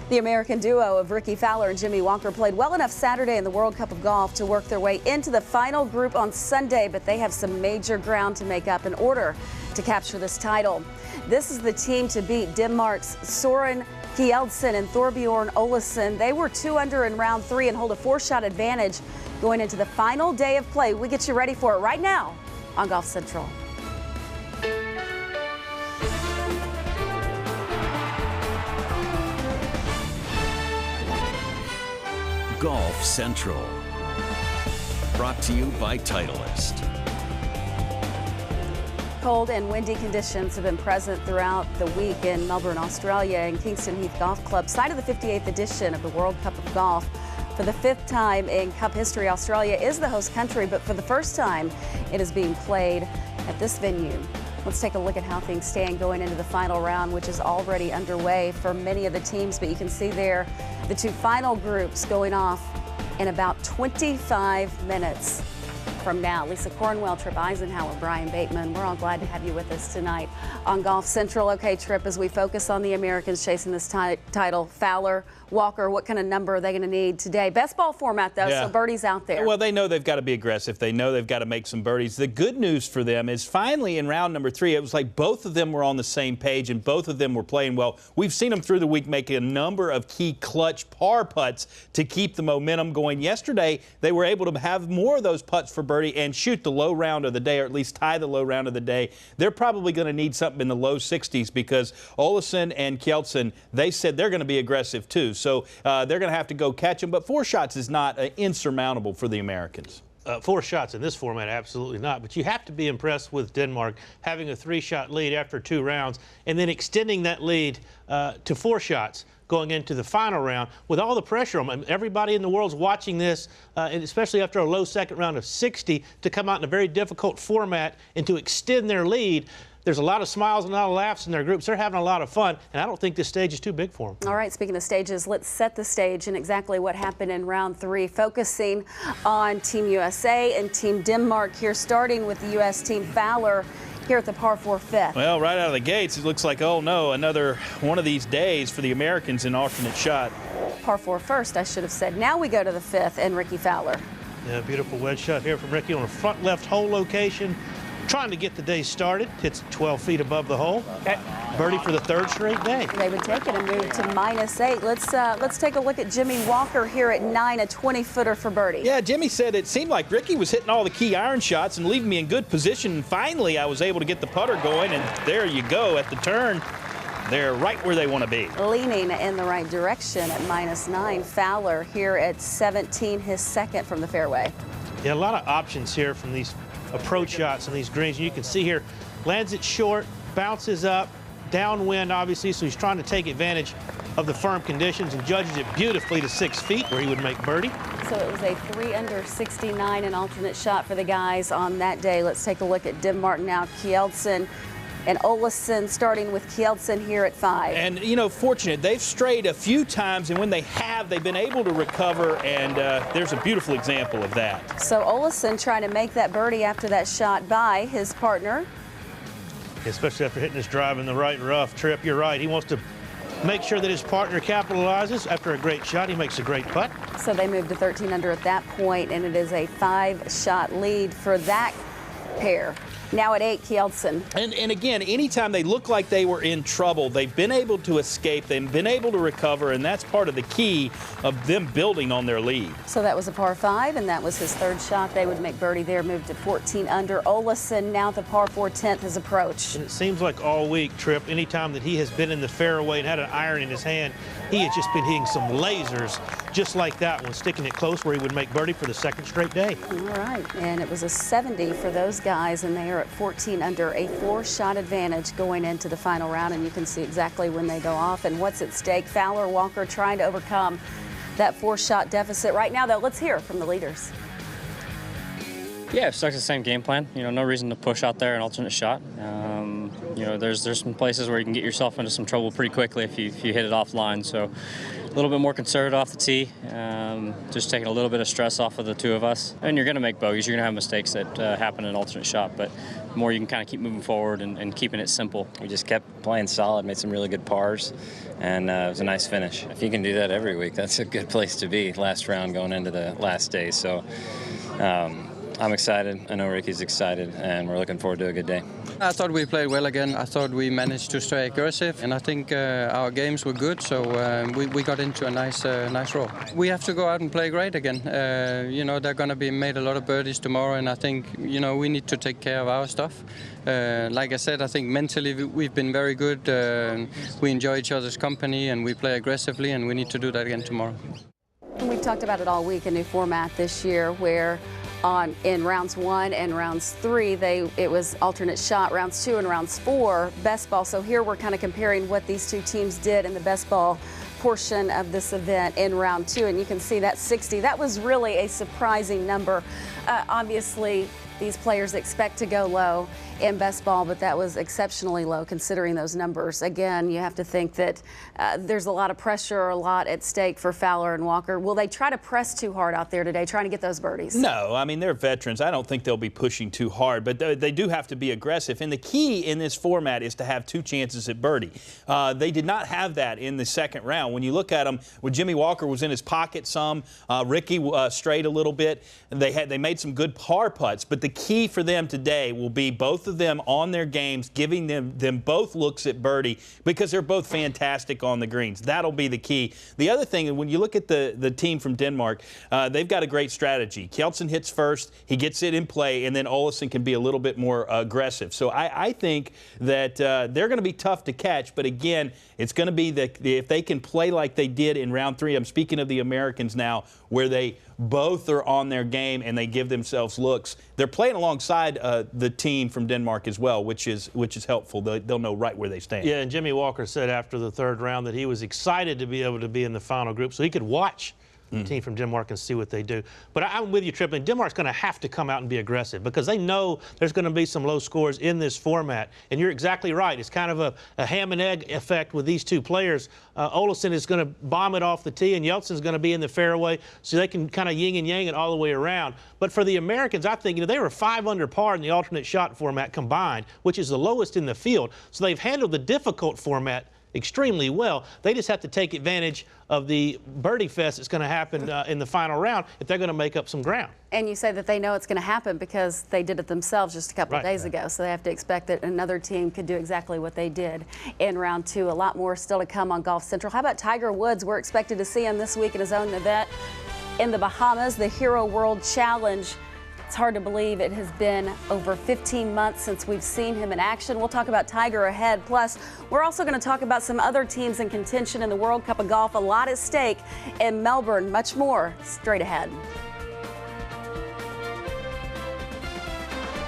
The American duo of Rickie Fowler and Jimmy Walker played well enough Saturday in the World Cup of Golf to work their way into the final group on Sunday, but they have some major ground to make up in order to capture this title. This is the team to beat Denmark's Søren Kjeldsen and Thorbjorn Olesen. They were 2 under in round 3 and hold a 4-shot advantage going into the final day of play. We get you ready for it right now on Golf Central. Golf Central, brought to you by Titleist. Cold and windy conditions have been present throughout the week in Melbourne, Australia, and Kingston Heath Golf Club, site of the 58th edition of the World Cup of Golf. For the 5th time in Cup history, Australia is the host country, but for the first time, it is being played at this venue. Let's take a look at how things stand going into the final round, which is already underway for many of the teams. But you can see there the 2 final groups going off in about 25 minutes from now. Lisa Cornwell, Trip Eisenhower, Brian Bateman, we're all glad to have you with us tonight on Golf Central. Okay, Trip, as we focus on the Americans chasing this title, Fowler, Walker, what kind of number are they going to need today? Best ball format, though, so birdies out there. Well, they know they've got to be aggressive. They know they've got to make some birdies. The good news for them is finally in round number 3, it was like both of them were on the same page and both of them were playing well. We've seen them through the week make a number of key clutch par putts to keep the momentum going. Yesterday, they were able to have more of those putts for birdie and shoot the low round of the day, or at least tie the low round of the day. They're probably going to need something in the low 60s because Olesen and Kjeldsen, they said they're going to be aggressive too. So they're going to have to go catch them. But 4 shots is not insurmountable for the Americans. 4 shots in this format, absolutely not. But you have to be impressed with Denmark having a 3-shot lead after 2 rounds and then extending that lead to 4 shots going into the final round with all the pressure on them. Everybody in the world's watching this, and especially after a low second round of 60, to come out in a very difficult format and to extend their lead. There's a lot of smiles and a lot of laughs in their groups. They're having a lot of fun, and I don't think this stage is too big for them. All right, speaking of stages, let's set the stage and exactly what happened in round 3, focusing on Team USA and Team Denmark here, starting with the U.S. team Fowler here at the par 4 5th. Well, right out of the gates, it looks like, oh no, another one of these days for the Americans in alternate shot. Par 4 first, I should have said. Now we go to the 5th and Rickie Fowler. Yeah, beautiful wedge shot here from Rickie on a front left hole location. Trying to get the day started. Hits 12 feet above the hole. Birdie for the 3rd straight day. They would take it and move to -8. Let's take a look at Jimmy Walker here at 9, a 20-footer for birdie. Yeah, Jimmy said it seemed like Rickie was hitting all the key iron shots and leaving me in good position. And finally, I was able to get the putter going, and there you go at the turn. They're right where they want to be. Leaning in the right direction at -9. Fowler here at 17, his 2nd from the fairway. Yeah, a lot of options here from these approach shots on these greens. You can see here, lands it short, bounces up, downwind obviously, so he's trying to take advantage of the firm conditions and judges it beautifully to 6 feet where he would make birdie. So it was a 3 under 69, an alternate shot for the guys on that day. Let's take a look at Denmark now. Kjeldsen and Olesen, starting with Kjeldsen here at 5. And, you know, fortunate. They've strayed a few times, and when they have, they've been able to recover, and there's a beautiful example of that. So Olesen trying to make that birdie after that shot by his partner. Especially after hitting his drive in the right rough. Trip, you're right. He wants to make sure that his partner capitalizes. After a great shot, he makes a great putt. So they moved to 13 under at that point, and it is a 5-shot lead for that pair. Now at 8, Kjeldsen. And again, anytime they look like they were in trouble, they've been able to escape, they've been able to recover, and that's part of the key of them building on their lead. So that was a par 5, and that was his 3rd shot. They would make birdie there, moved to 14 under. Olesen now the par 4 10th has approached. And it seems like all week, Trip, anytime that he has been in the fairway and had an iron in his hand, he has just been hitting some lasers just like that one, sticking it close where he would make birdie for the 2nd straight day. All right, and it was a 70 for those guys, and they are at 14 under, a 4-shot advantage going into the final round, and you can see exactly when they go off and what's at stake. Fowler, Walker trying to overcome that 4-shot deficit. Right now, though, let's hear from the leaders. Yeah, it stuck to the same game plan. You know, no reason to push out there an alternate shot. You know, there's some places where you can get yourself into some trouble pretty quickly if you hit it offline. So a little bit more conservative off the tee, just taking a little bit of stress off of the 2 of us. And you're going to make bogeys. You're going to have mistakes that happen in an alternate shot. But more you can kind of keep moving forward and keeping it simple. We just kept playing solid, made some really good pars, and it was a nice finish. If you can do that every week, that's a good place to be last round going into the last day. So I'm excited. I know Ricky's excited, and we're looking forward to a good day. I thought we played well again. I thought we managed to stay aggressive, and I think our games were good, so we got into a nice roll. We have to go out and play great again. You know, they're going to be made a lot of birdies tomorrow, and I think, you know, we need to take care of our stuff. Like I said, I think mentally we've been very good. We enjoy each other's company, and we play aggressively, and we need to do that again tomorrow. And we've talked about it all week, a new format this year where in rounds 1 and rounds 3, it was alternate shot. Rounds 2 and rounds 4, best ball. So here we're kind of comparing what these two teams did in the best ball portion of this event in round 2, and you can see that 60. That was really a surprising number. Obviously, these players expect to go low in best ball, but that was exceptionally low considering those numbers. Again, you have to think that there's a lot of pressure, a lot at stake for Fowler and Walker. Will they try to press too hard out there today, trying to get those birdies? No, I mean, they're veterans. I don't think they'll be pushing too hard, but they do have to be aggressive. And the key in this format is to have 2 chances at birdie. They did not have that in the second round. When you look at them, when Jimmy Walker was in his pocket some, Ricky strayed a little bit, and they made some good par putts. But the key for them today will be both of them on their games, giving them both looks at birdie, because they're both fantastic on the greens. That'll be the key. The other thing, when you look at the team from Denmark, they've got a great strategy. Kjeldsen hits first, he gets it in play, and then Olesen can be a little bit more aggressive. So I think that they're going to be tough to catch, but again, it's going to be if they can play like they did in round 3. I'm speaking of the Americans now, where they both are on their game and they give themselves looks. They're playing alongside the team from Denmark as well, which is helpful. They'll know right where they stand. Yeah, and Jimmy Walker said after the 3rd round that he was excited to be able to be in the final group so he could watch the team from Denmark and see what they do. But I'm with you, Tripp. Denmark's going to have to come out and be aggressive because they know there's going to be some low scores in this format. And you're exactly right. It's kind of a ham and egg effect with these two players. Olesen is going to bomb it off the tee, and Kjeldsen's going to be in the fairway, so they can kind of yin and yang it all the way around. But for the Americans, I think, you know, they were 5 under par in the alternate shot format combined, which is the lowest in the field. So they've handled the difficult format extremely well. They just have to take advantage of the birdie fest that's going to happen in the final round if they're going to make up some ground. And you say that they know it's going to happen because they did it themselves just a couple of days ago. So they have to expect that another team could do exactly what they did in round 2. A lot more still to come on Golf Central. How about Tiger Woods? We're expected to see him this week in his own event in the Bahamas, the Hero World Challenge. It's hard to believe it has been over 15 months since we've seen him in action. We'll talk about Tiger ahead. Plus, we're also going to talk about some other teams in contention in the World Cup of Golf. A lot at stake in Melbourne. Much more straight ahead.